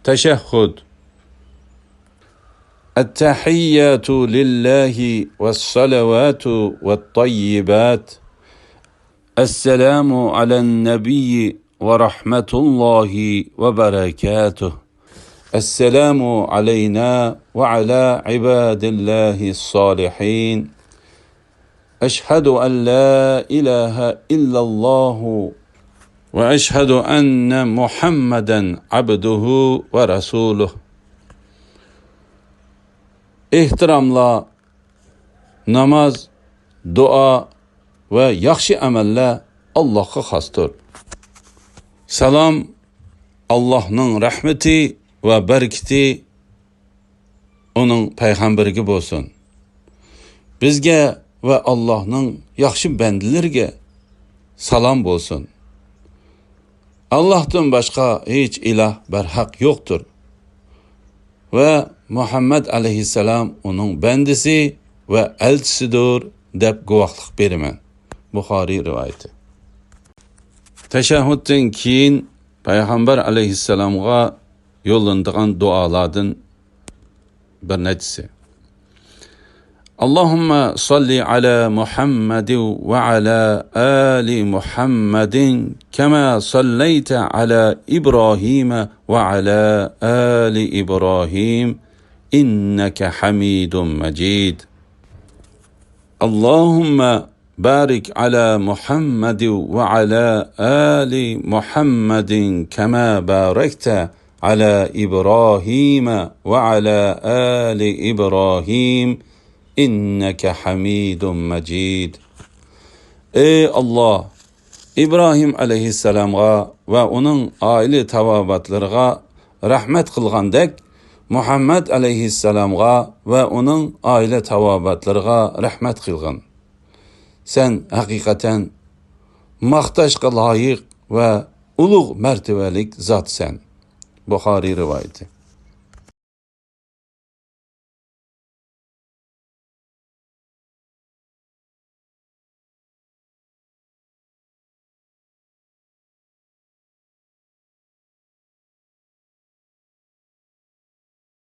Teşehhud. التحيات لله والصلوات والطيبات السلام على النبي ورحمة الله وبركاته السلام علينا وعلى عباد الله الصالحين أشهد أن لا إله إلا الله وأشهد أن محمدا عبده ورسوله. Ehtiramla namaz, dua ve yaxshi amallar Allohga xosdir. Salom Allohning rahmati ve bereketi onun payg'ambariga bo'lsin. Bizga ve Allohning yaxshi bandalariga salom bo'lsin. Allohdan boshqa hech iloh barhaq yo'qdir. Ve Muhammed aleyhisselam onun bendisi ve elçisidir deb guvohlik beraman. Buxoriy rivoyati. Teşehhüdden keyin Peygamber aleyhisselamga yollandigan dualardan bir nechisi. Allahumma salli ala Muhammad ve ala ali Muhammedin kema sallayta ala İbrahim ve ala ali İbrahim inneke hamidun mecid. Allahumma barik ala Muhammad ve ala ali Muhammedin kema barakta ala İbrahim ve ala ali İbrahim inneke hamidun mecid. Ey Allah, İbrahim aleyhisselamga ve onun aile tavabatlarına rahmet kılgandek, Muhammed aleyhisselamga ve onun aile tavabatlarına rahmet kılgın. Sen hakikaten maqtashqa layık ve ulug' mertebelik zat sen. Buxoriy rivoyati.